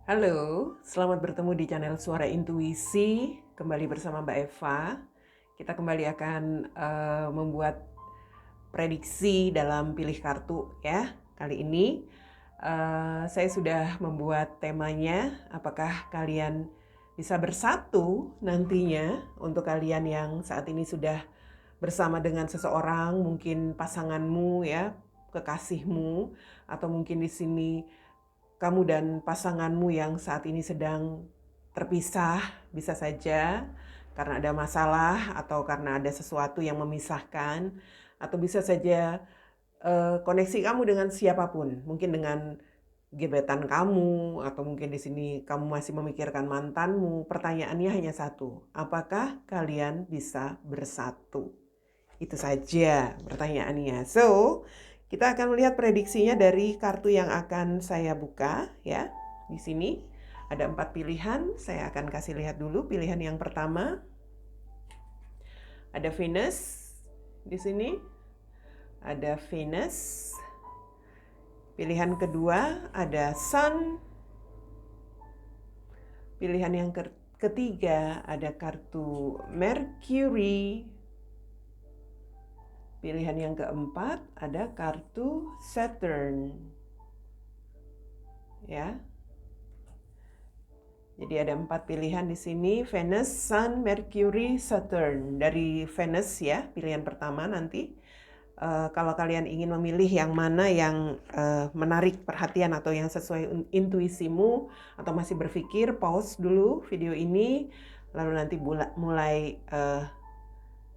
Halo, selamat bertemu di channel Suara Intuisi. Kembali bersama Mbak Eva. Kita kembali akan membuat prediksi dalam pilih kartu ya. Kali ini saya sudah membuat temanya. Apakah kalian bisa bersatu nantinya untuk kalian yang saat ini sudah bersama dengan seseorang, mungkin pasanganmu ya, kekasihmu, atau mungkin di sini kamu dan pasanganmu yang saat ini sedang terpisah, bisa saja karena ada masalah atau karena ada sesuatu yang memisahkan, atau bisa saja koneksi kamu dengan siapapun, mungkin dengan gebetan kamu, atau mungkin di sini kamu masih memikirkan mantanmu. Pertanyaannya hanya satu, apakah kalian bisa bersatu? Itu saja pertanyaannya. So, kita akan melihat prediksinya dari kartu yang akan saya buka ya. Di sini ada 4 pilihan. Saya akan kasih lihat dulu pilihan yang pertama. Ada Venus di sini. Ada Venus. Pilihan kedua ada Sun. Pilihan yang ketiga ada kartu Mercury. Pilihan yang keempat ada kartu Saturn. Ya. Jadi ada 4 pilihan di sini, Venus, Sun, Mercury, Saturn. Dari Venus ya, pilihan pertama nanti. Kalau kalian ingin memilih yang mana yang menarik perhatian atau yang sesuai intuisimu, atau masih berpikir, pause dulu video ini, lalu nanti mulai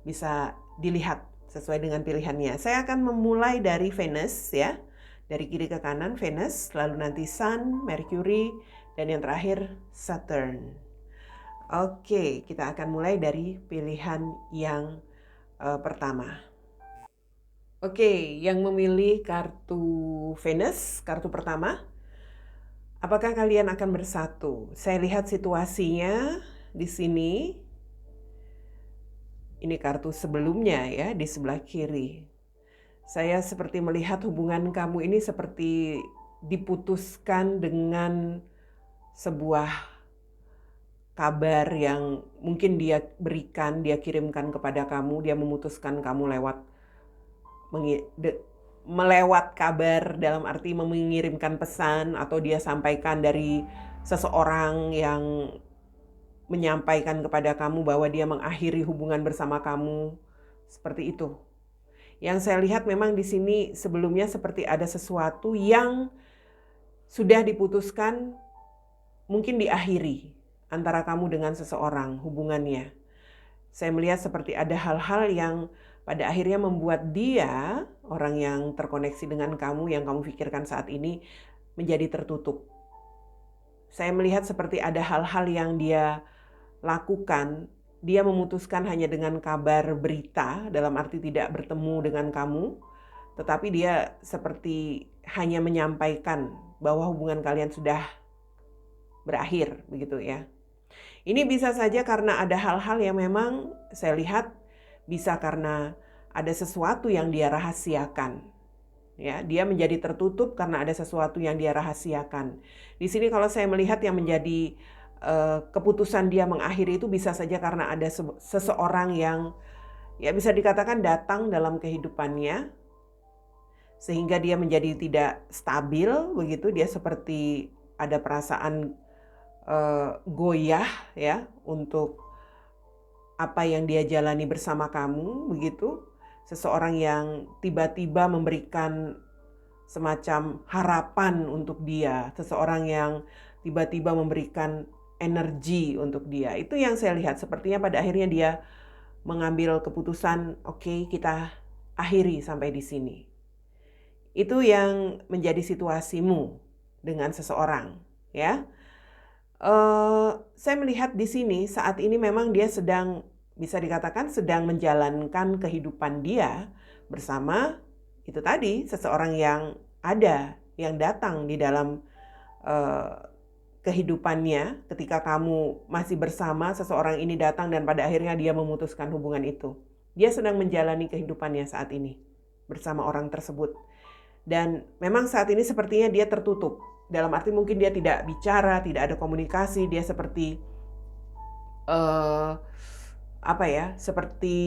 bisa dilihat sesuai dengan pilihannya. Saya akan memulai dari Venus ya, dari kiri ke kanan Venus, lalu nanti Sun, Mercury, dan yang terakhir Saturn. Oke, kita akan mulai dari pilihan yang pertama. Oke, yang memilih kartu Venus, kartu pertama, apakah kalian akan bersatu? Saya lihat situasinya di sini. Ini kartu sebelumnya ya, di sebelah kiri. Saya seperti melihat hubungan kamu ini seperti diputuskan dengan sebuah kabar yang mungkin dia berikan, dia kirimkan kepada kamu, dia memutuskan kamu melewat kabar, dalam arti mengirimkan pesan, atau dia sampaikan dari seseorang yang menyampaikan kepada kamu bahwa dia mengakhiri hubungan bersama kamu, seperti itu. Yang saya lihat memang di sini sebelumnya seperti ada sesuatu yang sudah diputuskan, mungkin diakhiri antara kamu dengan seseorang hubungannya. Saya melihat seperti ada hal-hal yang pada akhirnya membuat dia, orang yang terkoneksi dengan kamu, yang kamu pikirkan saat ini, menjadi tertutup. Saya melihat seperti ada hal-hal yang dia lakukan, dia memutuskan hanya dengan kabar berita, dalam arti tidak bertemu dengan kamu, tetapi dia seperti hanya menyampaikan bahwa hubungan kalian sudah berakhir, begitu ya. Ini bisa saja karena ada hal-hal yang memang saya lihat bisa karena ada sesuatu yang dia rahasiakan. Ya, dia menjadi tertutup karena ada sesuatu yang dia rahasiakan. Di sini kalau saya melihat yang menjadi keputusan dia mengakhiri itu bisa saja karena ada seseorang yang ya bisa dikatakan datang dalam kehidupannya, sehingga dia menjadi tidak stabil begitu. Dia seperti ada perasaan goyah ya untuk apa yang dia jalani bersama kamu begitu. Seseorang yang tiba-tiba memberikan semacam harapan untuk dia, seseorang yang tiba-tiba memberikan energi untuk dia. Itu yang saya lihat, sepertinya pada akhirnya dia mengambil keputusan, oke, kita akhiri sampai di sini. Itu yang menjadi situasimu dengan seseorang, ya. Saya melihat di sini saat ini memang dia sedang, bisa dikatakan sedang menjalankan kehidupan dia bersama itu tadi, seseorang yang ada, yang datang di dalam kehidupannya ketika kamu masih bersama. Seseorang ini datang dan pada akhirnya dia memutuskan hubungan itu. Dia sedang menjalani kehidupannya saat ini bersama orang tersebut. Dan memang saat ini sepertinya dia tertutup. dalam arti mungkin dia tidak bicara, tidak ada komunikasi, dia seperti seperti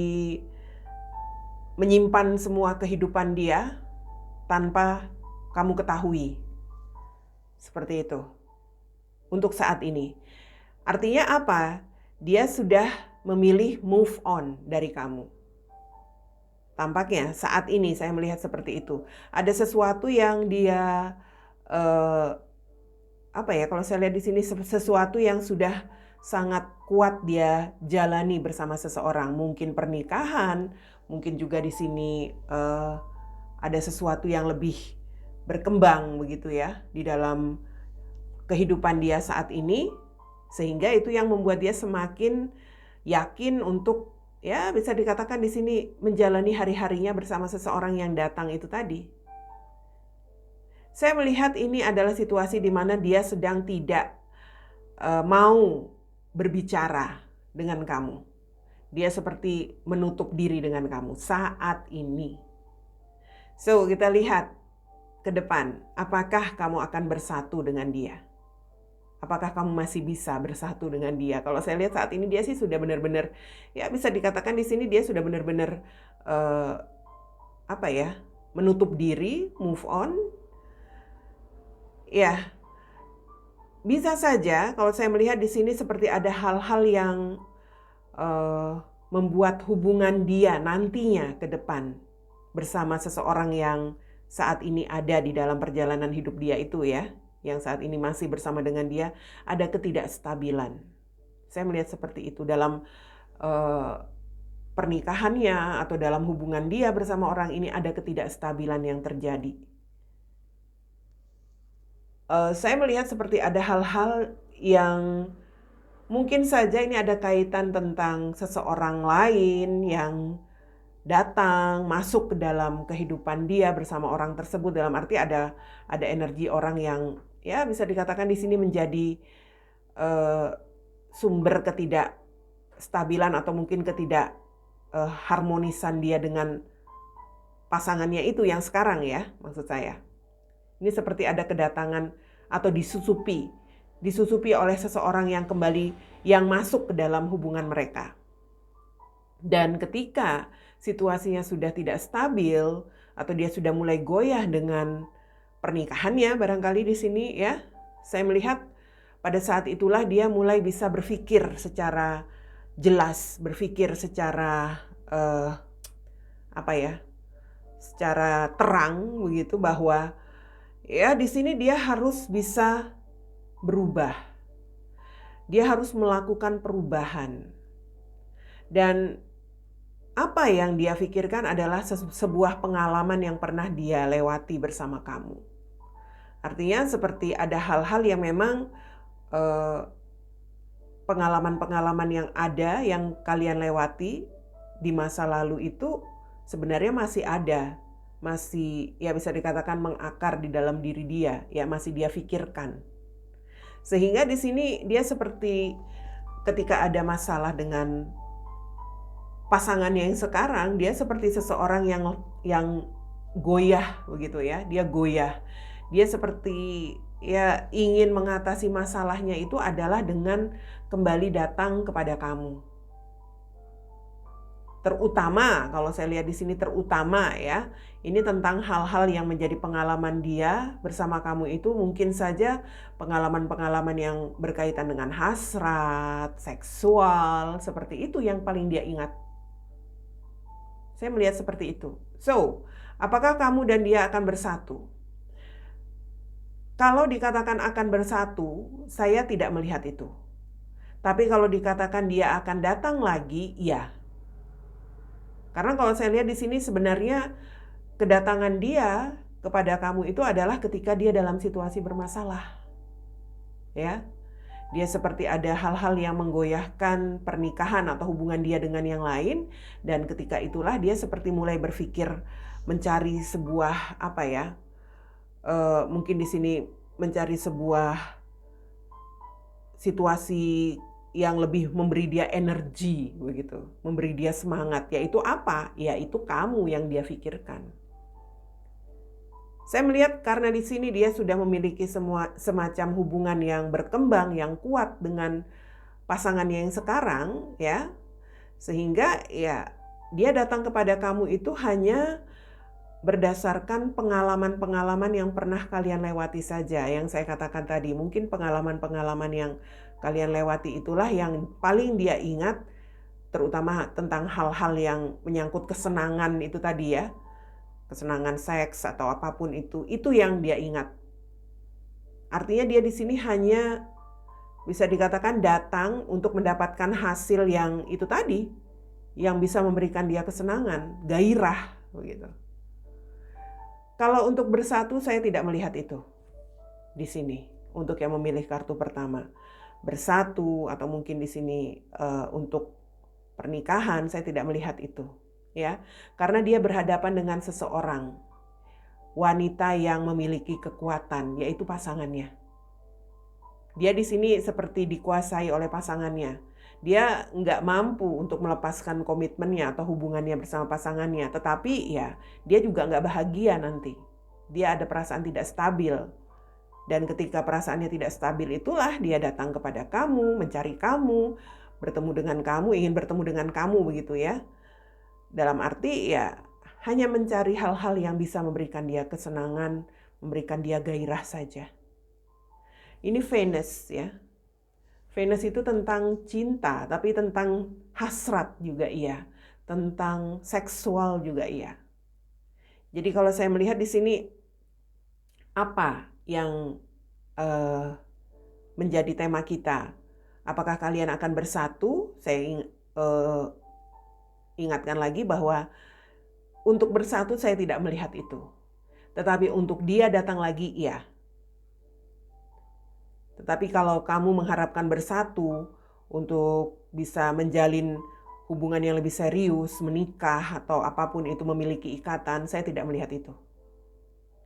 menyimpan semua kehidupan dia tanpa kamu ketahui. Seperti itu. Untuk saat ini. Artinya apa? Dia sudah memilih move on dari kamu. Tampaknya saat ini saya melihat seperti itu. Ada sesuatu yang dia kalau saya lihat di sini sesuatu yang sudah sangat kuat dia jalani bersama seseorang. Mungkin pernikahan, mungkin juga di sini ada sesuatu yang lebih berkembang begitu ya di dalam kehidupan dia saat ini, sehingga itu yang membuat dia semakin yakin untuk bisa dikatakan di sini menjalani hari-harinya bersama seseorang yang datang itu tadi. Saya melihat ini adalah situasi di mana dia sedang tidak mau berbicara dengan kamu. Dia seperti menutup diri dengan kamu saat ini. So, kita lihat ke depan, apakah kamu akan bersatu dengan dia? Apakah kamu masih bisa bersatu dengan dia? Kalau saya lihat saat ini dia sih sudah benar-benar, bisa dikatakan di sini dia sudah benar-benar menutup diri, move on. Ya, bisa saja kalau saya melihat di sini seperti ada hal-hal yang membuat hubungan dia nantinya ke depan bersama seseorang yang saat ini ada di dalam perjalanan hidup dia itu yang saat ini masih bersama dengan dia, ada ketidakstabilan. Saya melihat seperti itu dalam pernikahannya atau dalam hubungan dia bersama orang ini, ada ketidakstabilan yang terjadi. Saya melihat seperti ada hal-hal yang mungkin saja ini ada kaitan tentang seseorang lain yang datang, masuk ke dalam kehidupan dia bersama orang tersebut. Dalam arti ada energi orang yang bisa dikatakan di sini menjadi sumber ketidakstabilan atau mungkin harmonisan dia dengan pasangannya itu yang sekarang maksud saya. Ini seperti ada kedatangan atau disusupi oleh seseorang yang kembali, yang masuk ke dalam hubungan mereka. Dan ketika situasinya sudah tidak stabil atau dia sudah mulai goyah dengan pernikahannya barangkali di sini saya melihat pada saat itulah dia mulai bisa berpikir secara jelas, berpikir secara secara terang begitu, bahwa di sini dia harus bisa berubah. Dia harus melakukan perubahan. Dan apa yang dia pikirkan adalah sebuah pengalaman yang pernah dia lewati bersama kamu. Artinya seperti ada hal-hal yang memang pengalaman-pengalaman yang ada, yang kalian lewati di masa lalu itu sebenarnya masih ada. Masih bisa dikatakan mengakar di dalam diri dia, masih dia pikirkan. Sehingga di sini dia seperti ketika ada masalah dengan pasangannya yang sekarang, dia seperti seseorang yang goyah begitu dia goyah. Dia seperti ingin mengatasi masalahnya itu adalah dengan kembali datang kepada kamu. Terutama kalau saya lihat di sini ini tentang hal-hal yang menjadi pengalaman dia bersama kamu itu, mungkin saja pengalaman-pengalaman yang berkaitan dengan hasrat, seksual, seperti itu yang paling dia ingat. Saya melihat seperti itu. So, apakah kamu dan dia akan bersatu? Kalau dikatakan akan bersatu, saya tidak melihat itu. Tapi kalau dikatakan dia akan datang lagi, iya. Karena kalau saya lihat di sini sebenarnya kedatangan dia kepada kamu itu adalah ketika dia dalam situasi bermasalah. Dia seperti ada hal-hal yang menggoyahkan pernikahan atau hubungan dia dengan yang lain, dan ketika itulah dia seperti mulai berpikir mencari sebuah mungkin di sini mencari sebuah situasi yang lebih memberi dia energi begitu, memberi dia semangat. Yaitu apa? Yaitu kamu yang dia pikirkan. Saya melihat karena di sini dia sudah memiliki semacam hubungan yang berkembang, yang kuat dengan pasangannya yang sekarang, ya. Sehingga ya dia datang kepada kamu itu hanya berdasarkan pengalaman-pengalaman yang pernah kalian lewati saja. Yang saya katakan tadi, mungkin pengalaman-pengalaman yang kalian lewati itulah yang paling dia ingat, terutama tentang hal-hal yang menyangkut kesenangan itu tadi ya. Kesenangan seks atau apapun itu yang dia ingat. Artinya dia di sini hanya bisa dikatakan datang untuk mendapatkan hasil yang itu tadi, yang bisa memberikan dia kesenangan, gairah begitu. Kalau untuk bersatu saya tidak melihat itu di sini untuk yang memilih kartu pertama. Bersatu atau mungkin di sini untuk pernikahan saya tidak melihat itu. Ya, karena dia berhadapan dengan seseorang wanita yang memiliki kekuatan, yaitu pasangannya. Dia di sini seperti dikuasai oleh pasangannya. Dia nggak mampu untuk melepaskan komitmennya atau hubungannya bersama pasangannya, tetapi ya dia juga nggak bahagia nanti. Dia ada perasaan tidak stabil. Dan ketika perasaannya tidak stabil itulah dia datang kepada kamu, mencari kamu, bertemu dengan kamu, ingin bertemu dengan kamu begitu ya. Dalam arti ya hanya mencari hal-hal yang bisa memberikan dia kesenangan, memberikan dia gairah saja. Ini Venus ya. Venus itu tentang cinta, tapi tentang hasrat juga iya. Tentang seksual juga iya. Jadi kalau saya melihat di sini apa yang menjadi tema kita? Apakah kalian akan bersatu? Saya ingatkan lagi bahwa untuk bersatu saya tidak melihat itu. Tetapi untuk dia datang lagi, iya. Tetapi kalau kamu mengharapkan bersatu untuk bisa menjalin hubungan yang lebih serius, menikah atau apapun itu memiliki ikatan, saya tidak melihat itu.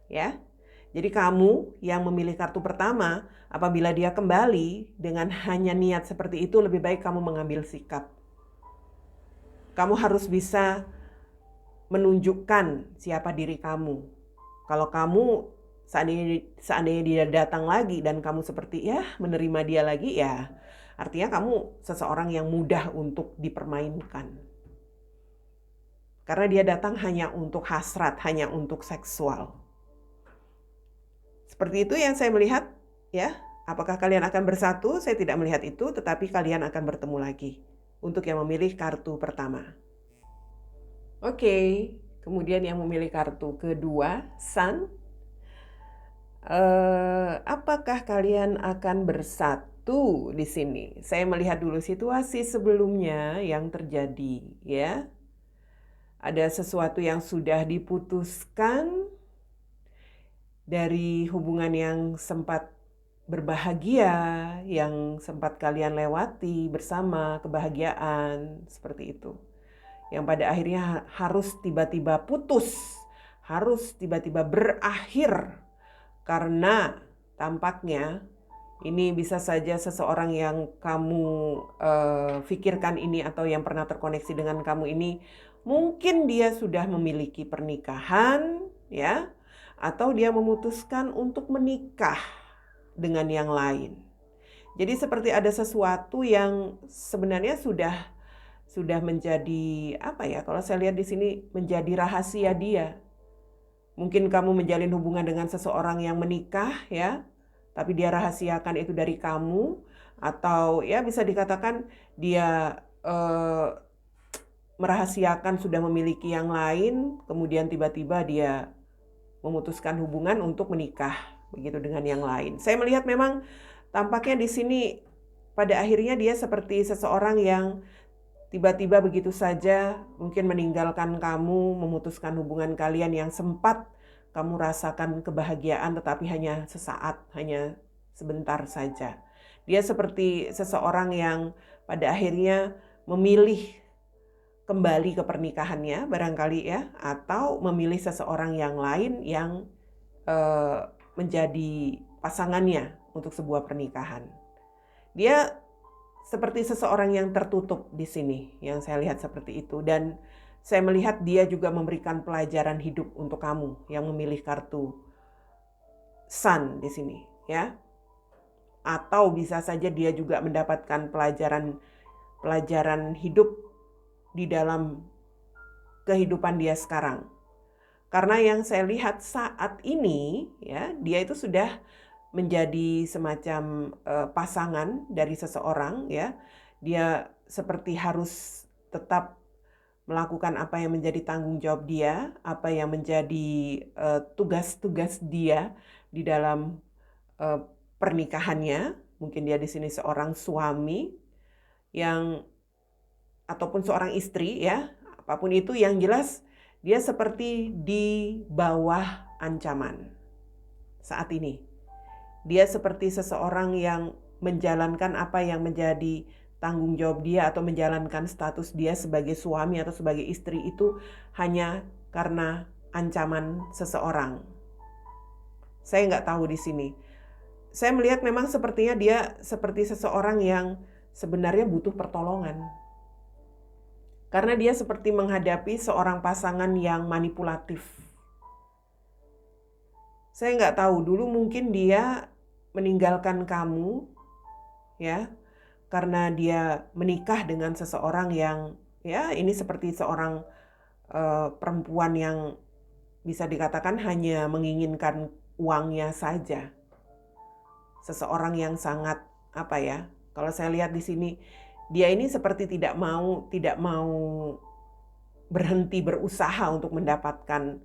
Ya. Jadi kamu yang memilih kartu pertama, apabila dia kembali dengan hanya niat seperti itu, lebih baik kamu mengambil sikap. Kamu harus bisa menunjukkan siapa diri kamu. Kalau kamu seandainya dia datang lagi dan kamu seperti ya menerima dia lagi, ya artinya kamu seseorang yang mudah untuk dipermainkan. Karena dia datang hanya untuk hasrat, hanya untuk seksual. Seperti itu yang saya melihat ya. Apakah kalian akan bersatu? Saya tidak melihat itu, tetapi kalian akan bertemu lagi untuk yang memilih kartu pertama. Oke, kemudian yang memilih kartu kedua, Sun. Apakah kalian akan bersatu di sini? Saya melihat dulu situasi sebelumnya yang terjadi, ya. Ada sesuatu yang sudah diputuskan dari hubungan yang sempat berbahagia, yang sempat kalian lewati bersama, kebahagiaan, seperti itu. Yang pada akhirnya harus tiba-tiba putus, harus tiba-tiba berakhir. Karena tampaknya ini bisa saja seseorang yang kamu pikirkan ini atau yang pernah terkoneksi dengan kamu ini, mungkin dia sudah memiliki pernikahan, ya, atau dia memutuskan untuk menikah dengan yang lain. Jadi seperti ada sesuatu yang sebenarnya sudah menjadi apa ya? Kalau saya lihat di sini menjadi rahasia dia. Mungkin kamu menjalin hubungan dengan seseorang yang menikah ya, tapi dia rahasiakan itu dari kamu, atau ya bisa dikatakan dia merahasiakan sudah memiliki yang lain, kemudian tiba-tiba dia memutuskan hubungan untuk menikah begitu dengan yang lain. Saya melihat memang tampaknya di sini pada akhirnya dia seperti seseorang yang tiba-tiba begitu saja mungkin meninggalkan kamu, memutuskan hubungan kalian yang sempat kamu rasakan kebahagiaan tetapi hanya sesaat, hanya sebentar saja. Dia seperti seseorang yang pada akhirnya memilih kembali ke pernikahannya barangkali ya, atau memilih seseorang yang lain yang menjadi pasangannya untuk sebuah pernikahan. Dia seperti seseorang yang tertutup di sini, yang saya lihat seperti itu. Dan saya melihat dia juga memberikan pelajaran hidup untuk kamu yang memilih kartu son di sini, ya. Atau bisa saja dia juga mendapatkan pelajaran hidup di dalam kehidupan dia sekarang. Karena yang saya lihat saat ini, ya, dia itu sudah menjadi semacam pasangan dari seseorang, ya. Dia seperti harus tetap melakukan apa yang menjadi tanggung jawab dia, apa yang menjadi tugas-tugas dia di dalam pernikahannya. Mungkin dia di sini seorang suami yang ataupun seorang istri, ya. Apapun itu, yang jelas dia seperti di bawah ancaman saat ini. Dia seperti seseorang yang menjalankan apa yang menjadi tanggung jawab dia atau menjalankan status dia sebagai suami atau sebagai istri itu hanya karena ancaman seseorang. Saya nggak tahu di sini. Saya melihat memang sepertinya dia seperti seseorang yang sebenarnya butuh pertolongan. Karena dia seperti menghadapi seorang pasangan yang manipulatif. Saya nggak tahu, dulu mungkin dia meninggalkan kamu, ya, karena dia menikah dengan seseorang yang, ya, ini seperti seorang perempuan yang bisa dikatakan hanya menginginkan uangnya saja. Seseorang yang sangat, apa ya, kalau saya lihat di sini, dia ini seperti tidak mau berhenti berusaha untuk mendapatkan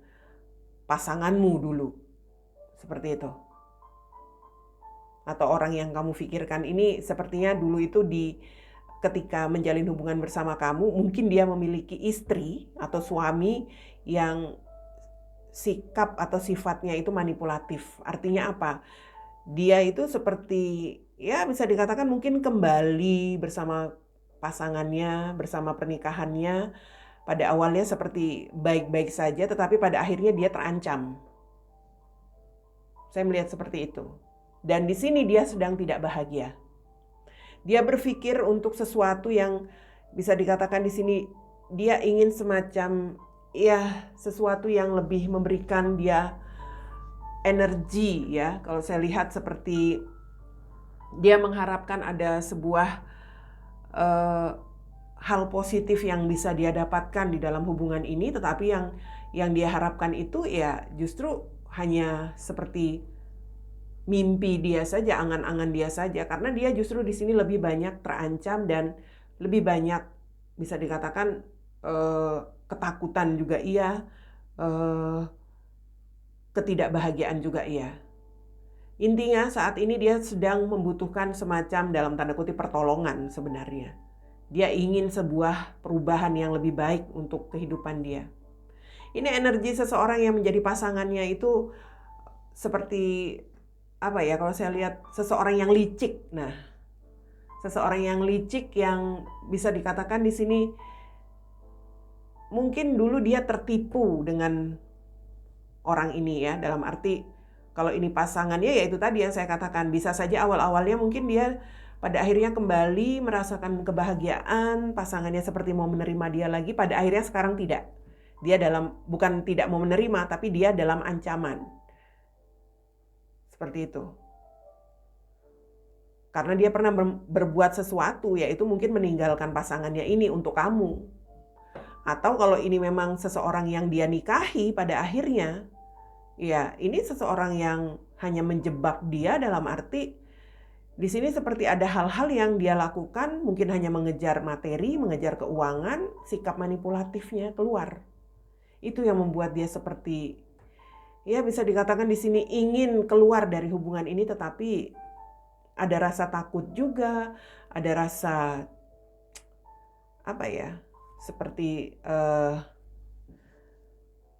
pasanganmu dulu. Seperti itu. Atau orang yang kamu pikirkan ini sepertinya dulu itu ketika menjalin hubungan bersama kamu, mungkin dia memiliki istri atau suami yang sikap atau sifatnya itu manipulatif. Artinya apa? Dia itu seperti, ya, bisa dikatakan mungkin kembali bersama pasangannya, bersama pernikahannya. Pada awalnya seperti baik-baik saja, tetapi pada akhirnya dia terancam. Saya melihat seperti itu. Dan di sini dia sedang tidak bahagia. Dia berpikir untuk sesuatu yang bisa dikatakan di sini dia ingin semacam, ya, sesuatu yang lebih memberikan dia energi, ya. Kalau saya lihat seperti dia mengharapkan ada sebuah hal positif yang bisa dia dapatkan di dalam hubungan ini, tetapi yang dia harapkan itu ya justru hanya seperti mimpi dia saja, angan-angan dia saja, karena dia justru di sini lebih banyak terancam dan lebih banyak bisa dikatakan ketakutan juga iya, ketidakbahagiaan juga iya. Intinya saat ini dia sedang membutuhkan semacam dalam tanda kutip pertolongan sebenarnya. Dia ingin sebuah perubahan yang lebih baik untuk kehidupan dia. Ini energi seseorang yang menjadi pasangannya itu seperti apa ya, kalau saya lihat seseorang yang licik. Nah, seseorang yang licik yang bisa dikatakan di sini mungkin dulu dia tertipu dengan orang ini, ya, dalam arti kalau ini pasangannya, ya itu tadi yang saya katakan, bisa saja awal-awalnya mungkin dia pada akhirnya kembali merasakan kebahagiaan, pasangannya seperti mau menerima dia lagi, pada akhirnya sekarang tidak. Dia bukan tidak mau menerima, tapi dia dalam ancaman. Seperti itu. Karena dia pernah berbuat sesuatu, yaitu mungkin meninggalkan pasangannya ini untuk kamu. Atau kalau ini memang seseorang yang dia nikahi pada akhirnya, ya ini seseorang yang hanya menjebak dia dalam arti di sini seperti ada hal-hal yang dia lakukan, mungkin hanya mengejar materi, mengejar keuangan, sikap manipulatifnya keluar. Itu yang membuat dia seperti, ya bisa dikatakan di sini ingin keluar dari hubungan ini, tetapi ada rasa takut juga, ada rasa apa ya, seperti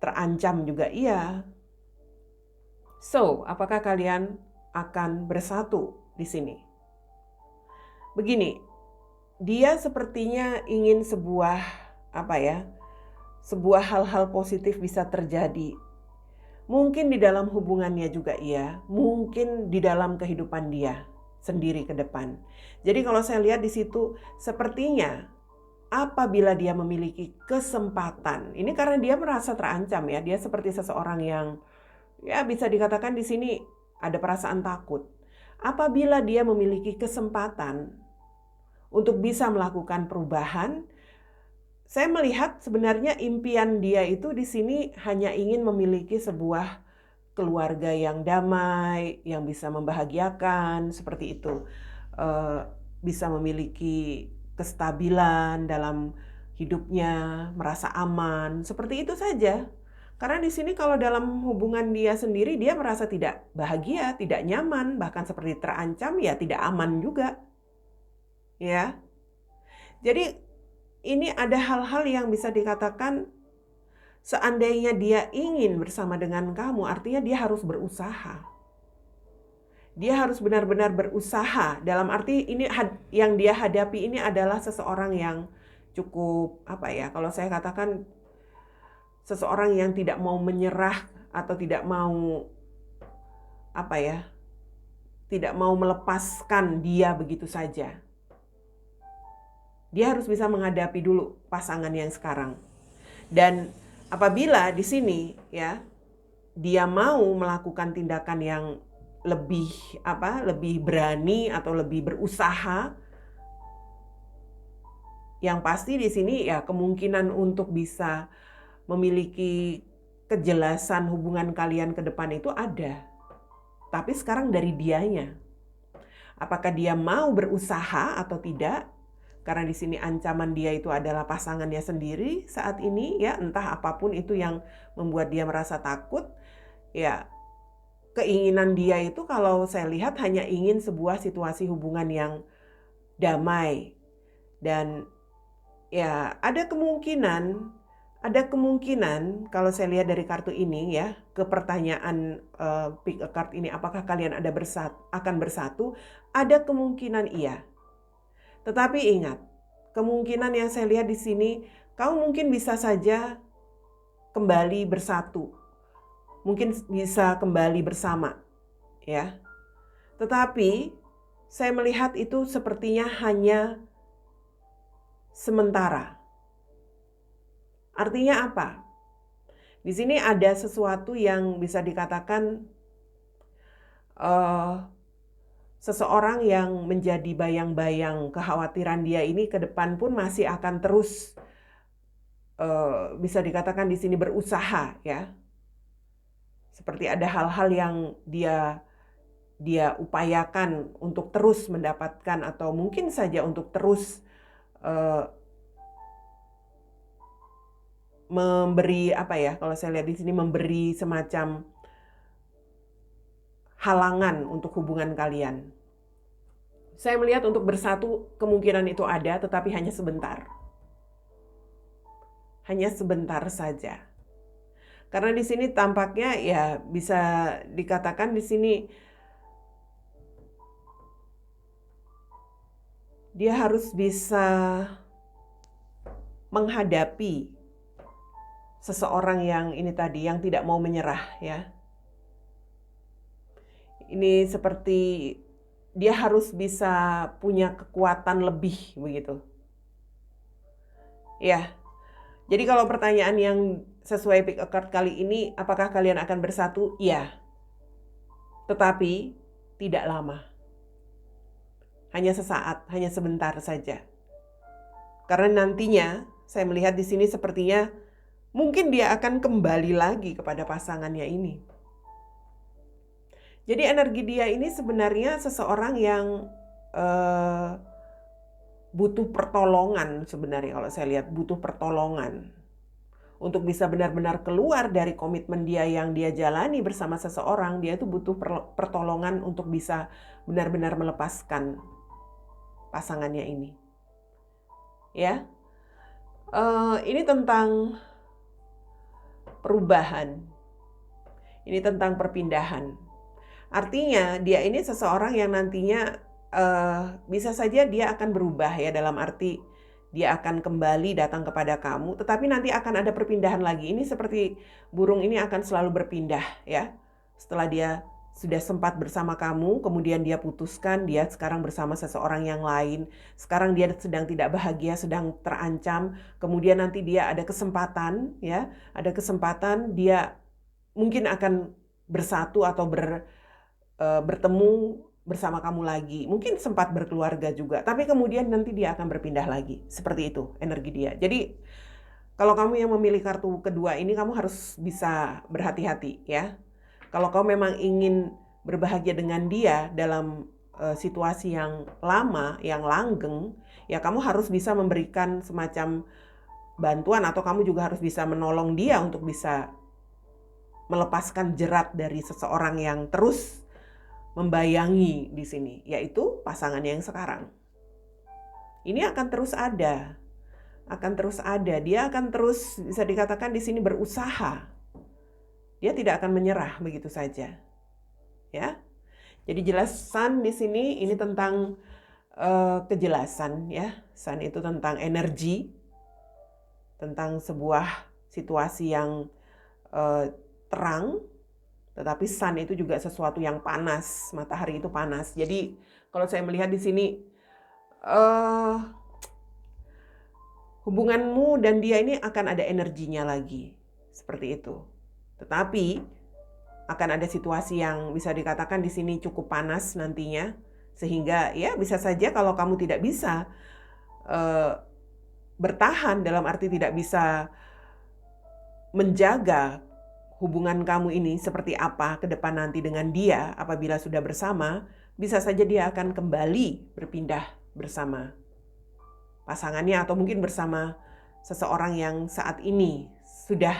terancam juga iya. So, apakah kalian akan bersatu di sini? Begini, dia sepertinya ingin sebuah sebuah hal-hal positif bisa terjadi. Mungkin di dalam hubungannya juga iya, mungkin di dalam kehidupan dia sendiri ke depan. Jadi kalau saya lihat di situ sepertinya apabila dia memiliki kesempatan, ini karena dia merasa terancam, ya, dia seperti seseorang yang, ya bisa dikatakan di sini ada perasaan takut. Apabila dia memiliki kesempatan untuk bisa melakukan perubahan, saya melihat sebenarnya impian dia itu di sini hanya ingin memiliki sebuah keluarga yang damai, yang bisa membahagiakan, seperti itu. Bisa memiliki kestabilan dalam hidupnya, merasa aman, seperti itu saja. Karena di sini kalau dalam hubungan dia sendiri, dia merasa tidak bahagia, tidak nyaman, bahkan seperti terancam, ya tidak aman juga. Ya. Jadi ini ada hal-hal yang bisa dikatakan seandainya dia ingin bersama dengan kamu, artinya dia harus berusaha. Dia harus benar-benar berusaha, dalam arti ini yang dia hadapi ini adalah seseorang yang cukup, kalau saya katakan seseorang yang tidak mau menyerah atau tidak mau tidak mau melepaskan dia begitu saja. Dia harus bisa menghadapi dulu pasangan yang sekarang. Dan apabila di sini ya dia mau melakukan tindakan yang lebih berani atau lebih berusaha, yang pasti di sini ya kemungkinan untuk bisa memiliki kejelasan hubungan kalian ke depan itu ada. Tapi sekarang dari dianya. Apakah dia mau berusaha atau tidak? Karena di sini ancaman dia itu adalah pasangannya sendiri saat ini, ya entah apapun itu yang membuat dia merasa takut. Ya, keinginan dia itu kalau saya lihat hanya ingin sebuah situasi hubungan yang damai. Dan ya ada kemungkinan kalau saya lihat dari kartu ini ya, ke pertanyaan pick a card ini, apakah kalian akan bersatu? Ada kemungkinan iya. Tetapi ingat, kemungkinan yang saya lihat di sini, kamu mungkin bisa saja kembali bersatu. Mungkin bisa kembali bersama, ya. Tetapi saya melihat itu sepertinya hanya sementara. Artinya apa? Di sini ada sesuatu yang bisa dikatakan seseorang yang menjadi bayang-bayang kekhawatiran dia ini ke depan pun masih akan terus bisa dikatakan di sini berusaha, ya. Seperti ada hal-hal yang dia upayakan untuk terus mendapatkan atau mungkin saja untuk terus memberi kalau saya lihat di sini memberi semacam halangan untuk hubungan kalian. Saya melihat untuk bersatu kemungkinan itu ada, tetapi hanya sebentar. Hanya sebentar saja. Karena di sini tampaknya ya bisa dikatakan di sini dia harus bisa menghadapi seseorang yang ini tadi, yang tidak mau menyerah, ya. Ini seperti dia harus bisa punya kekuatan lebih begitu. Ya. Jadi kalau pertanyaan yang sesuai pick a card kali ini, apakah kalian akan bersatu? Ya. Tetapi tidak lama. Hanya sesaat, hanya sebentar saja. Karena nantinya saya melihat di sini sepertinya mungkin dia akan kembali lagi kepada pasangannya ini. Jadi energi dia ini sebenarnya seseorang yang butuh pertolongan sebenarnya, kalau saya lihat butuh pertolongan. Untuk bisa benar-benar keluar dari komitmen dia yang dia jalani bersama seseorang, dia itu butuh pertolongan untuk bisa benar-benar melepaskan pasangannya ini. Ya, ini tentang perubahan. Ini tentang perpindahan. Artinya dia ini seseorang yang nantinya bisa saja dia akan berubah, ya, dalam arti dia akan kembali datang kepada kamu, tetapi nanti akan ada perpindahan lagi. Ini seperti burung ini akan selalu berpindah, ya. Setelah dia sudah sempat bersama kamu, kemudian dia putuskan, dia sekarang bersama seseorang yang lain. Sekarang dia sedang tidak bahagia, sedang terancam. Kemudian nanti dia ada kesempatan, ya, ada kesempatan dia mungkin akan bersatu atau bertemu bersama kamu lagi. Mungkin sempat berkeluarga juga, tapi kemudian nanti dia akan berpindah lagi. Seperti itu energi dia. Jadi kalau kamu yang memilih kartu kedua ini, kamu harus bisa berhati-hati ya. Kalau kamu memang ingin berbahagia dengan dia dalam situasi yang lama, yang langgeng, ya kamu harus bisa memberikan semacam bantuan, atau kamu juga harus bisa menolong dia untuk bisa melepaskan jerat dari seseorang yang terus membayangi di sini, yaitu pasangannya yang sekarang. Ini akan terus ada. Dia akan terus, bisa dikatakan di sini, berusaha. Dia tidak akan menyerah begitu saja. Ya. Jadi jelas Sun di sini ini tentang kejelasan ya. Sun itu tentang energi, tentang sebuah situasi yang terang, tetapi Sun itu juga sesuatu yang panas. Matahari itu panas. Jadi kalau saya melihat di sini hubunganmu dan dia ini akan ada energinya lagi. Seperti itu. Tetapi akan ada situasi yang bisa dikatakan di sini cukup panas nantinya, sehingga ya bisa saja kalau kamu tidak bisa bertahan, dalam arti tidak bisa menjaga hubungan kamu ini seperti apa ke depan nanti dengan dia apabila sudah bersama, bisa saja dia akan kembali berpindah bersama pasangannya, atau mungkin bersama seseorang yang saat ini sudah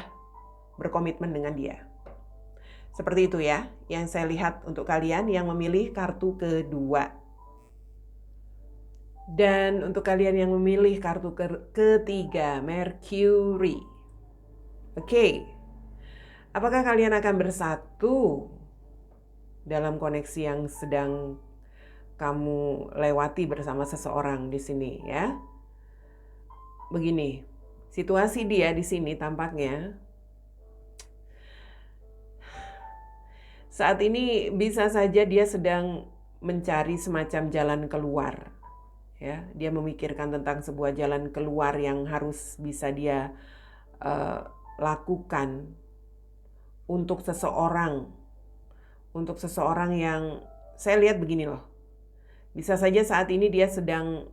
berkomitmen dengan dia. Seperti itu ya, yang saya lihat untuk kalian yang memilih kartu kedua. Dan untuk kalian yang memilih kartu ketiga, Mercury. Oke. Apakah kalian akan bersatu dalam koneksi yang sedang kamu lewati bersama seseorang di sini ya? Begini, situasi dia di sini tampaknya saat ini bisa saja dia sedang mencari semacam jalan keluar. Ya, dia memikirkan tentang sebuah jalan keluar yang harus bisa dia lakukan untuk seseorang yang saya lihat begini loh. Bisa saja saat ini dia sedang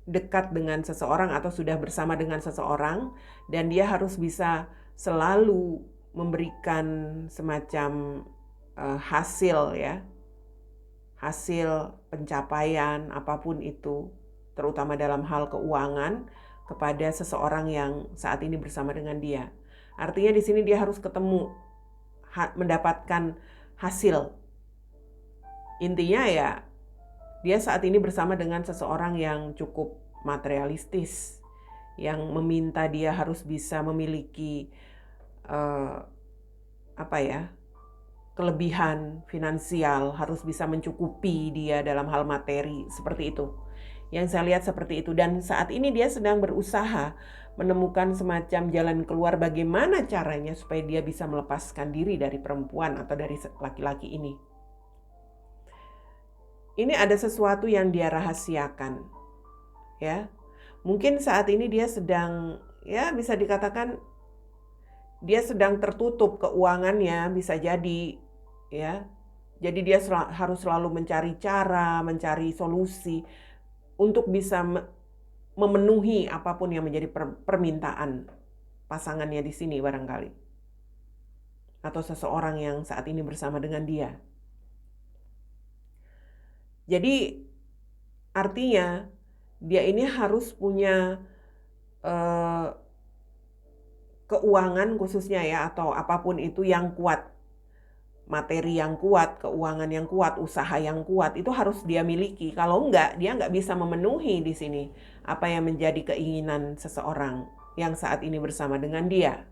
dekat dengan seseorang atau sudah bersama dengan seseorang, dan dia harus bisa selalu memberikan semacam hasil ya, hasil pencapaian apapun itu, terutama dalam hal keuangan, kepada seseorang yang saat ini bersama dengan dia. Artinya di sini dia harus ketemu, mendapatkan hasil. Intinya ya, dia saat ini bersama dengan seseorang yang cukup materialistis, yang meminta dia harus bisa memiliki kelebihan finansial, harus bisa mencukupi dia dalam hal materi, seperti itu. Yang saya lihat seperti itu, dan saat ini dia sedang berusaha menemukan semacam jalan keluar bagaimana caranya supaya dia bisa melepaskan diri dari perempuan atau dari laki-laki ini. Ini ada sesuatu yang dia rahasiakan. Ya. Mungkin saat ini dia sedang, ya bisa dikatakan dia sedang tertutup keuangannya, bisa jadi ya. Jadi dia harus selalu mencari cara, mencari solusi untuk bisa memenuhi apapun yang menjadi permintaan pasangannya di sini barangkali. Atau seseorang yang saat ini bersama dengan dia. Jadi artinya dia ini harus punya keuangan khususnya ya, atau apapun itu yang kuat. Materi yang kuat, keuangan yang kuat, usaha yang kuat, itu harus dia miliki. Kalau enggak, dia enggak bisa memenuhi di sini apa yang menjadi keinginan seseorang yang saat ini bersama dengan dia.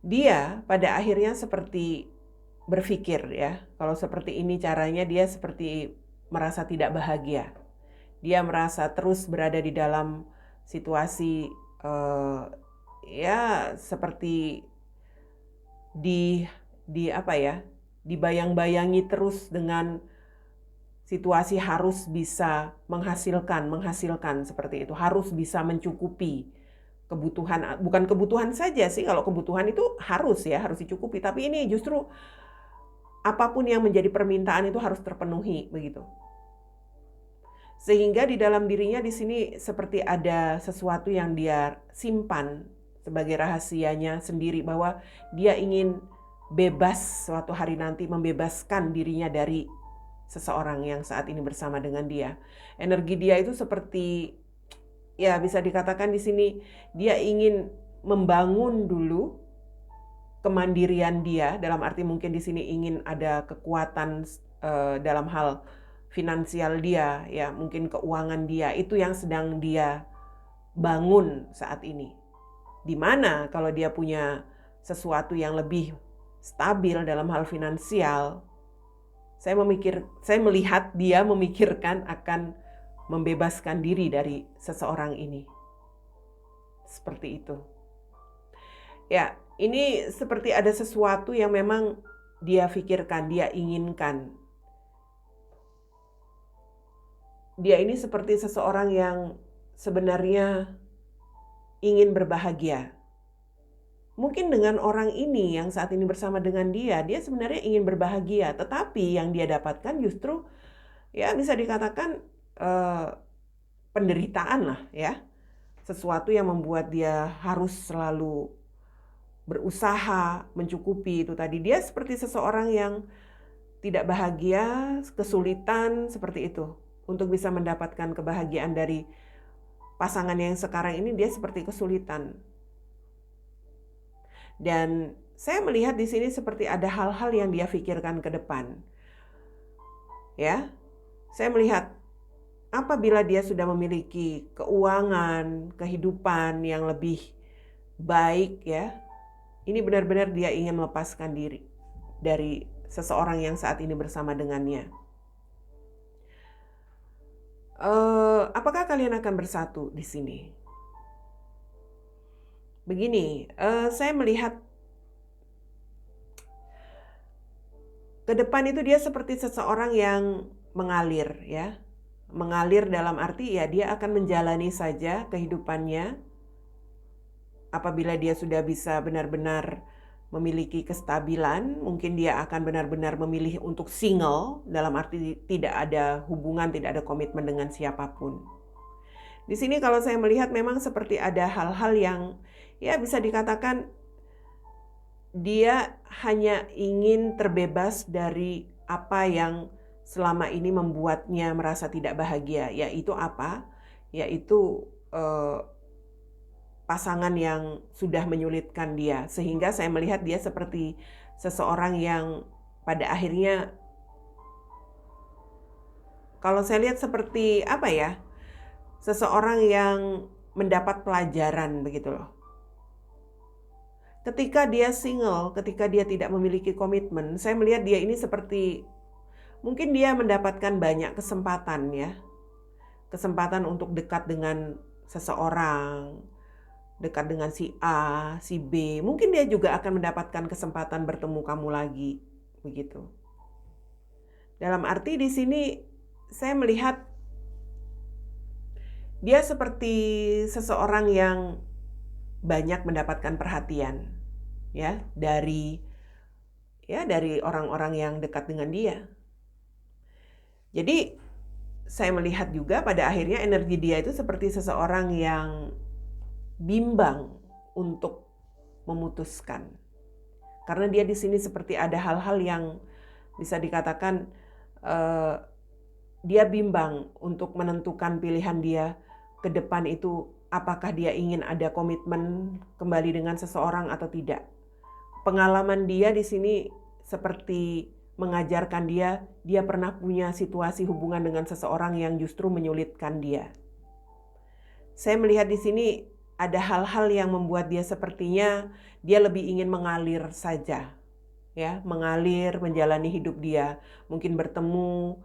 Dia pada akhirnya seperti berpikir ya, kalau seperti ini caranya, dia seperti merasa tidak bahagia. Dia merasa terus berada di dalam situasi ya seperti dibayang-bayangi terus dengan situasi harus bisa menghasilkan seperti itu, harus bisa mencukupi kebutuhan, bukan kebutuhan saja sih, kalau kebutuhan itu harus dicukupi, tapi ini justru apapun yang menjadi permintaan itu harus terpenuhi begitu. Sehingga di dalam dirinya di sini seperti ada sesuatu yang dia simpan sebagai rahasianya sendiri, bahwa dia ingin bebas suatu hari nanti, membebaskan dirinya dari seseorang yang saat ini bersama dengan dia. Energi dia itu seperti, ya bisa dikatakan di sini dia ingin membangun dulu kemandirian dia, dalam arti mungkin di sini ingin ada kekuatan dalam hal finansial dia, ya mungkin keuangan dia, itu yang sedang dia bangun saat ini. Dimana kalau dia punya sesuatu yang lebih stabil dalam hal finansial, saya melihat dia memikirkan akan membebaskan diri dari seseorang ini. Seperti itu. Ya, ini seperti ada sesuatu yang memang dia pikirkan, dia inginkan. Dia ini seperti seseorang yang sebenarnya ingin berbahagia. Mungkin dengan orang ini yang saat ini bersama dengan dia sebenarnya ingin berbahagia, tetapi yang dia dapatkan justru, ya bisa dikatakan penderitaan lah ya. Sesuatu yang membuat dia harus selalu berusaha mencukupi itu tadi. Dia seperti seseorang yang tidak bahagia, kesulitan seperti itu. Untuk bisa mendapatkan kebahagiaan dari pasangan yang sekarang ini, dia seperti kesulitan. Dan saya melihat di sini seperti ada hal-hal yang dia pikirkan ke depan. Ya, saya melihat apabila dia sudah memiliki keuangan, kehidupan yang lebih baik ya, ini benar-benar dia ingin melepaskan diri dari seseorang yang saat ini bersama dengannya. Apakah kalian akan bersatu di sini? Begini, saya melihat ke depan itu dia seperti seseorang yang mengalir ya. Mengalir dalam arti ya dia akan menjalani saja kehidupannya. Apabila dia sudah bisa benar-benar memiliki kestabilan, mungkin dia akan benar-benar memilih untuk single, dalam arti tidak ada hubungan, tidak ada komitmen dengan siapapun. Di sini kalau saya melihat memang seperti ada hal-hal yang ya bisa dikatakan dia hanya ingin terbebas dari apa yang selama ini membuatnya merasa tidak bahagia. Yaitu apa? Yaitu pasangan yang sudah menyulitkan dia. Sehingga saya melihat dia seperti seseorang yang pada akhirnya, kalau saya lihat seperti apa ya, seseorang yang mendapat pelajaran begitu loh. Ketika dia single, ketika dia tidak memiliki komitmen, saya melihat dia ini seperti, mungkin dia mendapatkan banyak kesempatan ya. Kesempatan untuk dekat dengan seseorang, dekat dengan si A, si B. Mungkin dia juga akan mendapatkan kesempatan bertemu kamu lagi, begitu. Dalam arti di sini saya melihat dia seperti seseorang yang banyak mendapatkan perhatian ya dari orang-orang yang dekat dengan dia. Jadi saya melihat juga pada akhirnya energi dia itu seperti seseorang yang bimbang untuk memutuskan. Karena dia di sini seperti ada hal-hal yang bisa dikatakan dia bimbang untuk menentukan pilihan dia ke depan itu, apakah dia ingin ada komitmen kembali dengan seseorang atau tidak. Pengalaman dia di sini seperti mengajarkan dia pernah punya situasi hubungan dengan seseorang yang justru menyulitkan dia. Saya melihat di sini ada hal-hal yang membuat dia sepertinya dia lebih ingin mengalir saja. Ya, mengalir menjalani hidup dia, mungkin bertemu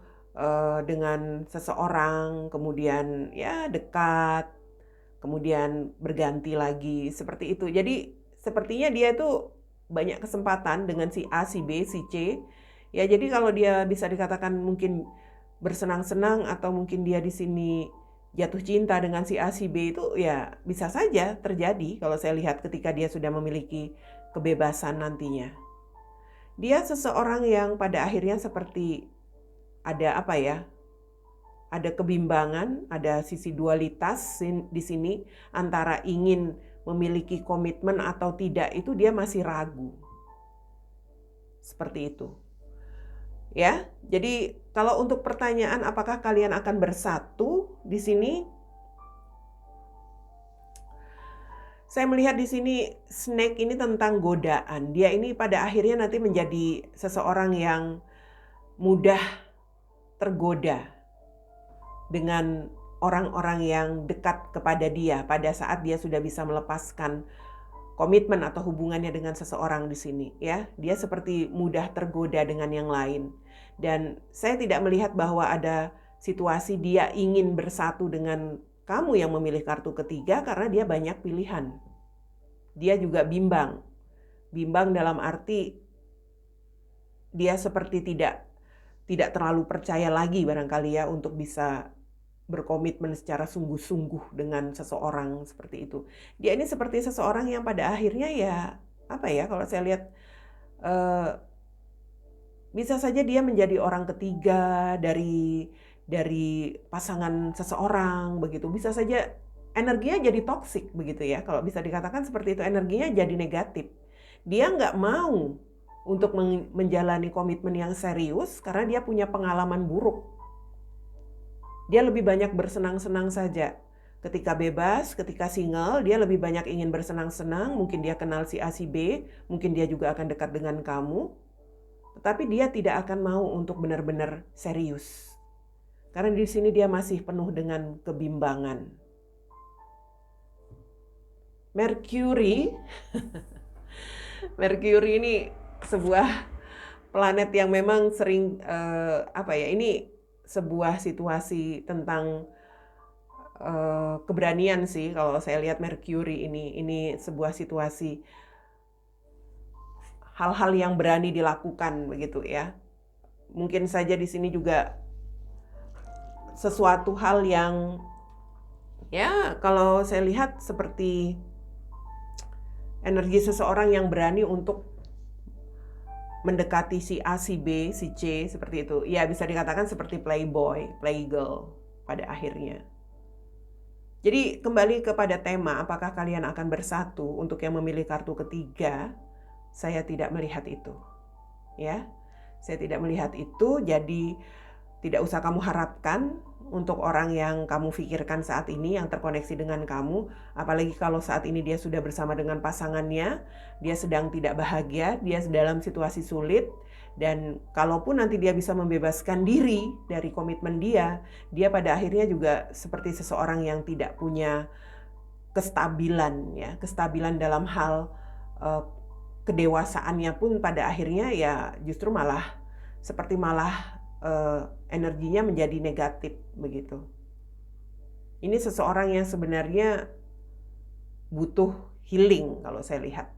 dengan seseorang, kemudian ya dekat, kemudian berganti lagi, seperti itu. Jadi sepertinya dia itu banyak kesempatan dengan si A, si B, si C. Ya, jadi kalau dia bisa dikatakan mungkin bersenang-senang atau mungkin dia di sini jatuh cinta dengan si A si B itu ya bisa saja terjadi kalau saya lihat ketika dia sudah memiliki kebebasan nantinya. Dia seseorang yang pada akhirnya seperti ada apa ya? Ada kebimbangan, ada sisi dualitas di sini antara ingin memiliki komitmen atau tidak, itu dia masih ragu. Seperti itu. Ya. Jadi kalau untuk pertanyaan apakah kalian akan bersatu di sini, saya melihat di sini snake ini tentang godaan. Dia ini pada akhirnya nanti menjadi seseorang yang mudah tergoda dengan orang-orang yang dekat kepada dia pada saat dia sudah bisa melepaskan komitmen atau hubungannya dengan seseorang di sini, ya. Dia seperti mudah tergoda dengan yang lain. Dan saya tidak melihat bahwa ada situasi dia ingin bersatu dengan kamu yang memilih kartu ketiga karena dia banyak pilihan. Dia juga bimbang. Bimbang dalam arti dia seperti tidak terlalu percaya lagi barangkali ya untuk bisa berkomitmen secara sungguh-sungguh dengan seseorang seperti itu. Dia ini seperti seseorang yang pada akhirnya ya apa ya, kalau saya lihat bisa saja dia menjadi orang ketiga dari pasangan seseorang begitu. Bisa saja energinya jadi toksik begitu ya. Kalau bisa dikatakan seperti itu, energinya jadi negatif. Dia nggak mau untuk menjalani komitmen yang serius karena dia punya pengalaman buruk. Dia lebih banyak bersenang-senang saja. Ketika bebas, ketika single, dia lebih banyak ingin bersenang-senang. Mungkin dia kenal si A si B, mungkin dia juga akan dekat dengan kamu. Tetapi dia tidak akan mau untuk benar-benar serius. Karena di sini dia masih penuh dengan kebimbangan. Mercury, Mercury ini sebuah planet yang memang sering ini sebuah situasi tentang keberanian sih kalau saya lihat Mercury ini sebuah situasi hal-hal yang berani dilakukan begitu ya. Mungkin saja di sini juga sesuatu hal yang ya kalau saya lihat seperti energi seseorang yang berani untuk mendekati si A, si B, si C seperti itu. Ya bisa dikatakan seperti playboy, playgirl pada akhirnya. Jadi kembali kepada tema apakah kalian akan bersatu untuk yang memilih kartu ketiga, saya tidak melihat itu. Ya. Saya tidak melihat itu, jadi tidak usah kamu harapkan untuk orang yang kamu pikirkan saat ini yang terkoneksi dengan kamu, apalagi kalau saat ini dia sudah bersama dengan pasangannya, dia sedang tidak bahagia, dia dalam situasi sulit, dan kalaupun nanti dia bisa membebaskan diri dari komitmen dia pada akhirnya juga seperti seseorang yang tidak punya kestabilan ya, kestabilan dalam hal kedewasaannya pun pada akhirnya ya justru malah energinya menjadi negatif begitu. Ini seseorang yang sebenarnya butuh healing kalau saya lihat.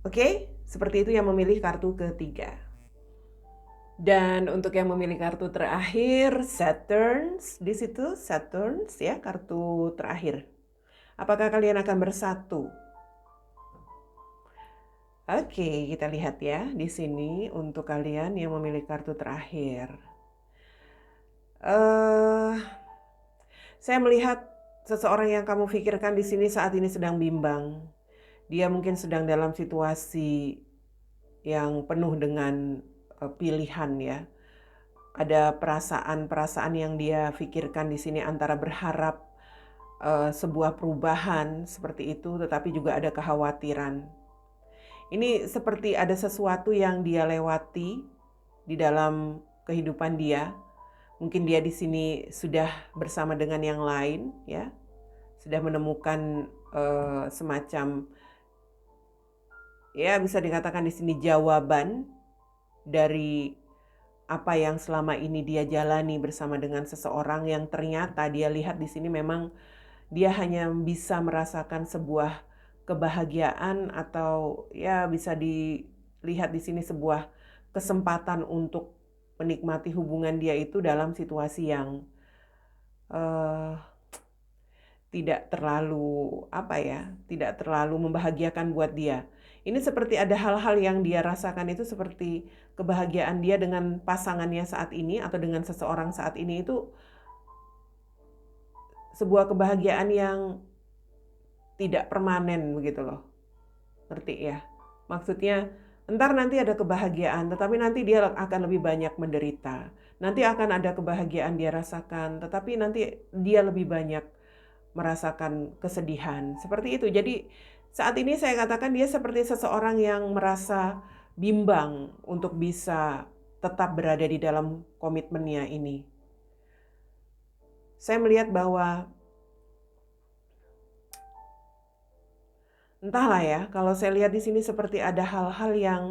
Oke, seperti itu yang memilih kartu ketiga. Dan untuk yang memilih kartu terakhir, Saturn, di situ Saturn ya, kartu terakhir. Apakah kalian akan bersatu? Oke, kita lihat ya di sini untuk kalian yang memilih kartu terakhir. Saya melihat seseorang yang kamu pikirkan di sini saat ini sedang bimbang. Dia mungkin sedang dalam situasi yang penuh dengan pilihan ya. Ada perasaan-perasaan yang dia pikirkan di sini antara berharap sebuah perubahan seperti itu, tetapi juga ada kekhawatiran. Ini seperti ada sesuatu yang dia lewati di dalam kehidupan dia. Mungkin dia di sini sudah bersama dengan yang lain, ya, sudah menemukan semacam, ya bisa dikatakan di sini jawaban dari apa yang selama ini dia jalani bersama dengan seseorang yang ternyata dia lihat di sini memang dia hanya bisa merasakan sebuah kebahagiaan atau ya bisa dilihat di sini sebuah kesempatan untuk menikmati hubungan dia itu dalam situasi yang eh, tidak terlalu tidak terlalu membahagiakan buat dia. Ini seperti ada hal-hal yang dia rasakan itu seperti kebahagiaan dia dengan pasangannya saat ini atau dengan seseorang saat ini itu sebuah kebahagiaan yang tidak permanen begitu loh. Ngerti ya? Maksudnya ntar nanti ada kebahagiaan, tetapi nanti dia akan lebih banyak menderita. Nanti akan ada kebahagiaan dia rasakan, tetapi nanti dia lebih banyak merasakan kesedihan. Seperti itu. Jadi saat ini saya katakan dia seperti seseorang yang merasa bimbang untuk bisa tetap berada di dalam komitmennya ini. Saya melihat bahwa entahlah ya, kalau saya lihat di sini seperti ada hal-hal yang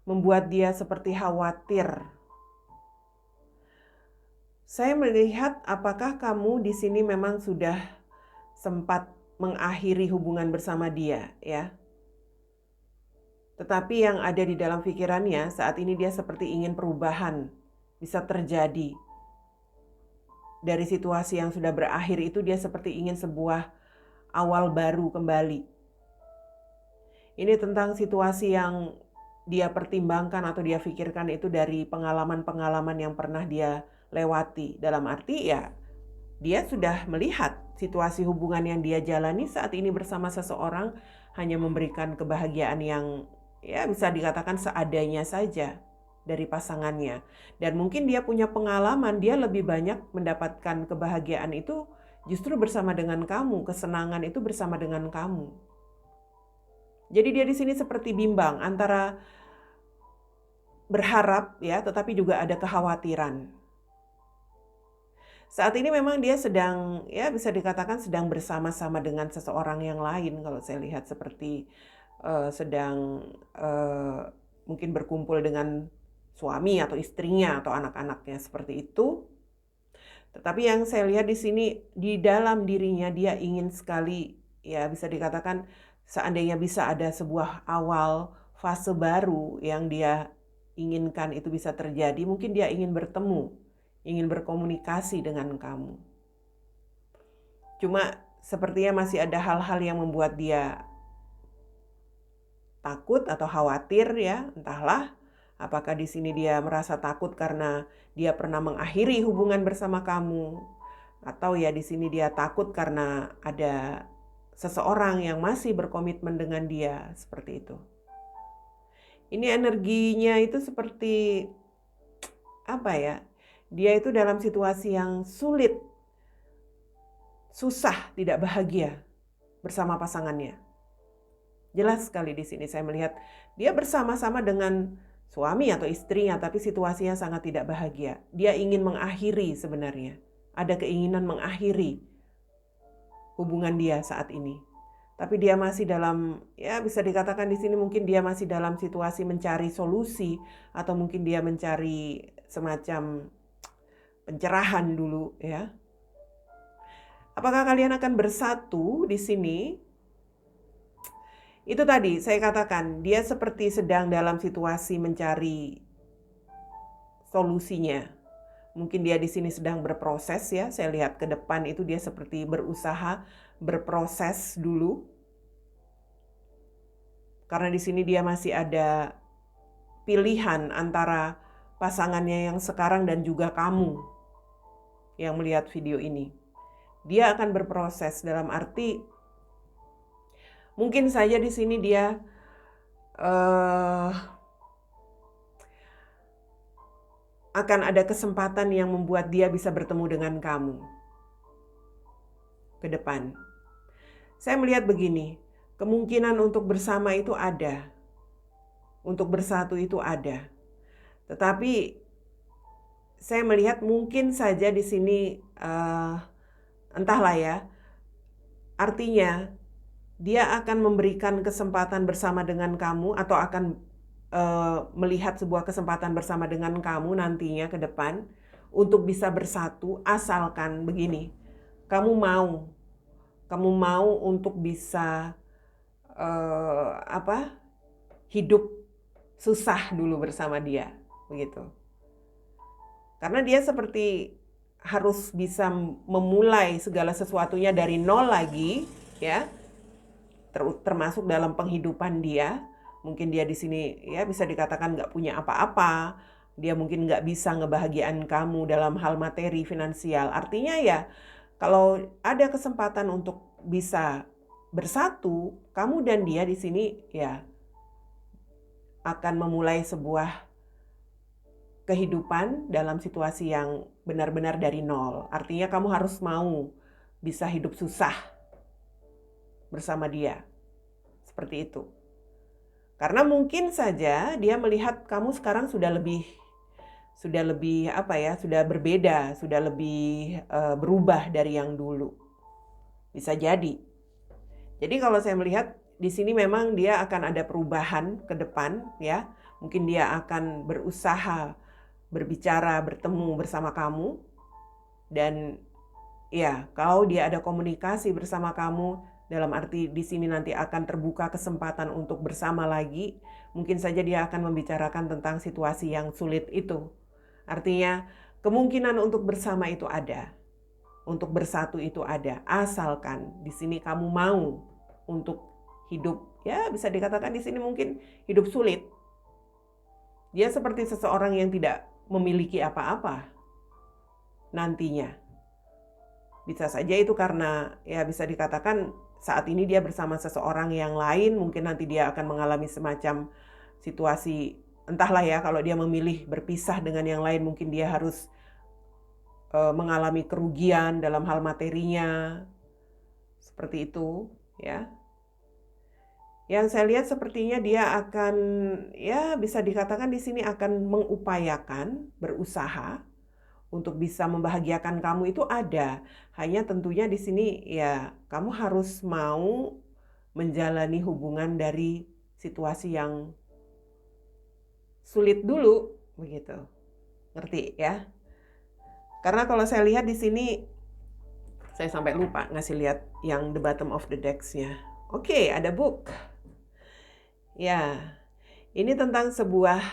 membuat dia seperti khawatir. Saya melihat apakah kamu di sini memang sudah sempat mengakhiri hubungan bersama dia, ya. Tetapi yang ada di dalam pikirannya saat ini dia seperti ingin perubahan bisa terjadi. Dari situasi yang sudah berakhir itu dia seperti ingin sebuah awal baru kembali. Ini tentang situasi yang dia pertimbangkan atau dia pikirkan itu dari pengalaman-pengalaman yang pernah dia lewati. Dalam arti ya dia sudah melihat situasi hubungan yang dia jalani saat ini bersama seseorang hanya memberikan kebahagiaan yang ya bisa dikatakan seadanya saja dari pasangannya. Dan mungkin dia punya pengalaman, dia lebih banyak mendapatkan kebahagiaan itu justru bersama dengan kamu, kesenangan itu bersama dengan kamu. Jadi dia di sini seperti bimbang antara berharap ya, tetapi juga ada kekhawatiran. Saat ini memang dia sedang ya bisa dikatakan sedang bersama-sama dengan seseorang yang lain kalau saya lihat seperti sedang mungkin berkumpul dengan suami atau istrinya atau anak-anaknya seperti itu. Tetapi yang saya lihat di sini di dalam dirinya dia ingin sekali ya bisa dikatakan seandainya bisa ada sebuah awal fase baru yang dia inginkan itu bisa terjadi, mungkin dia ingin bertemu, ingin berkomunikasi dengan kamu. Cuma sepertinya masih ada hal-hal yang membuat dia takut atau khawatir ya, entahlah. Apakah di sini dia merasa takut karena dia pernah mengakhiri hubungan bersama kamu, atau ya di sini dia takut karena ada seseorang yang masih berkomitmen dengan dia seperti itu. Ini energinya itu seperti apa ya? Dia itu dalam situasi yang sulit, susah, tidak bahagia bersama pasangannya. Jelas sekali di sini saya melihat dia bersama-sama dengan suami atau istrinya, tapi situasinya sangat tidak bahagia. Dia ingin mengakhiri sebenarnya. Ada keinginan mengakhiri hubungan dia saat ini. Tapi dia masih dalam, ya bisa dikatakan di sini mungkin dia masih dalam situasi mencari solusi atau mungkin dia mencari semacam pencerahan dulu ya. Apakah kalian akan bersatu di sini? Itu tadi saya katakan dia seperti sedang dalam situasi mencari solusinya. Mungkin dia di sini sedang berproses ya. Saya lihat ke depan itu dia seperti berusaha berproses dulu. Karena di sini dia masih ada pilihan antara pasangannya yang sekarang dan juga kamu yang melihat video ini. Dia akan berproses dalam arti mungkin saja di sini dia akan ada kesempatan yang membuat dia bisa bertemu dengan kamu ke depan. Saya melihat begini, kemungkinan untuk bersama itu ada, untuk bersatu itu ada. Tetapi saya melihat mungkin saja di sini entahlah ya, artinya dia akan memberikan kesempatan bersama dengan kamu atau akan melihat sebuah kesempatan bersama dengan kamu nantinya ke depan untuk bisa bersatu asalkan begini, kamu mau untuk bisa hidup susah dulu bersama dia begitu. Karena dia seperti harus bisa memulai segala sesuatunya dari nol lagi, ya. Termasuk dalam penghidupan dia. Mungkin dia di sini ya bisa dikatakan nggak punya apa-apa. Dia mungkin nggak bisa ngebahagiain kamu dalam hal materi finansial. Artinya ya, kalau ada kesempatan untuk bisa bersatu, kamu dan dia di sini ya akan memulai sebuah kehidupan dalam situasi yang benar-benar dari nol. Artinya kamu harus mau bisa hidup susah bersama dia. Seperti itu. Karena mungkin saja dia melihat kamu sekarang sudah lebih sudah berbeda, sudah lebih berubah dari yang dulu. Bisa jadi. Jadi kalau saya melihat di sini memang dia akan ada perubahan ke depan, ya. Mungkin dia akan berusaha berbicara, bertemu bersama kamu, dan ya, kalau dia ada komunikasi bersama kamu, dalam arti di sini nanti akan terbuka kesempatan untuk bersama lagi, mungkin saja dia akan membicarakan tentang situasi yang sulit itu. Artinya kemungkinan untuk bersama itu ada, untuk bersatu itu ada, asalkan di sini kamu mau untuk hidup, ya bisa dikatakan di sini mungkin hidup sulit. Dia seperti seseorang yang tidak memiliki apa-apa nantinya. Bisa saja itu karena ya bisa dikatakan saat ini dia bersama seseorang yang lain, mungkin nanti dia akan mengalami semacam situasi, entahlah ya, kalau dia memilih berpisah dengan yang lain, mungkin dia harus mengalami kerugian dalam hal materinya, seperti itu ya. Yang saya lihat sepertinya dia akan, ya bisa dikatakan di sini akan mengupayakan, berusaha untuk bisa membahagiakan kamu itu ada. Hanya tentunya di sini ya kamu harus mau menjalani hubungan dari situasi yang sulit dulu, begitu. Ngerti ya? Karena kalau saya lihat di sini, saya sampai lupa ngasih lihat yang the bottom of the decks-nya. Oke, ada book. Ya, ini tentang sebuah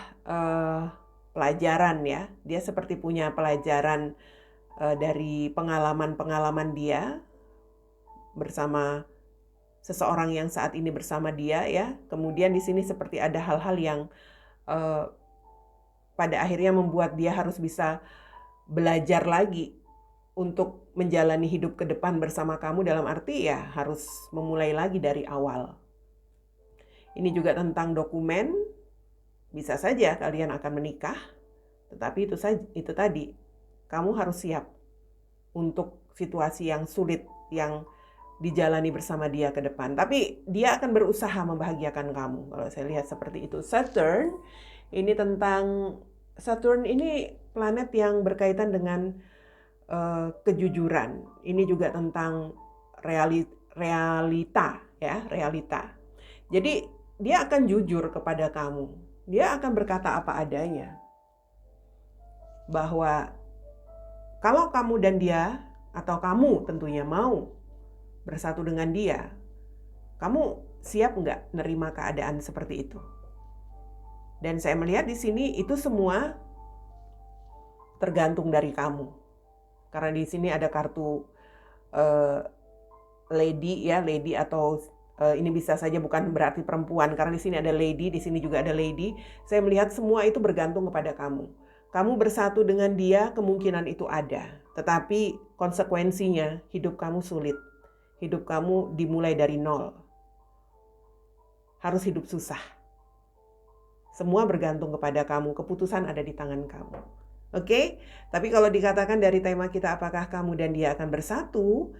pelajaran ya. Dia seperti punya pelajaran dari pengalaman-pengalaman dia bersama seseorang yang saat ini bersama dia ya. Kemudian di sini seperti ada hal-hal yang pada akhirnya membuat dia harus bisa belajar lagi untuk menjalani hidup ke depan bersama kamu, dalam arti ya harus memulai lagi dari awal. Ini juga tentang dokumen. Bisa saja kalian akan menikah, tetapi itu tadi, kamu harus siap untuk situasi yang sulit yang dijalani bersama dia ke depan. Tapi dia akan berusaha membahagiakan kamu. Kalau saya lihat seperti itu. Saturn ini planet yang berkaitan dengan kejujuran. Ini juga tentang realita ya, realita. Jadi dia akan jujur kepada kamu. Dia akan berkata apa adanya. Bahwa kalau kamu dan dia, atau kamu tentunya mau bersatu dengan dia, kamu siap nggak nerima keadaan seperti itu? Dan saya melihat di sini itu semua tergantung dari kamu. Karena di sini ada kartu lady ya, lady atau ini bisa saja bukan berarti perempuan, karena di sini ada lady, di sini juga ada lady. Saya melihat semua itu bergantung kepada kamu. Kamu bersatu dengan dia, kemungkinan itu ada. Tetapi konsekuensinya hidup kamu sulit. Hidup kamu dimulai dari nol. Harus hidup susah. Semua bergantung kepada kamu. Keputusan ada di tangan kamu. Oke? Tapi kalau dikatakan dari tema kita apakah kamu dan dia akan bersatu?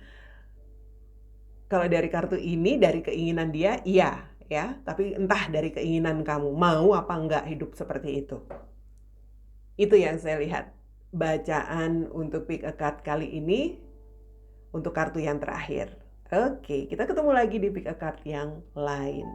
Kalau dari kartu ini, dari keinginan dia, iya. Ya, tapi entah dari keinginan kamu. Mau apa enggak hidup seperti itu. Itu yang saya lihat. Bacaan untuk pick a card kali ini. Untuk kartu yang terakhir. Oke, kita ketemu lagi di pick a card yang lain.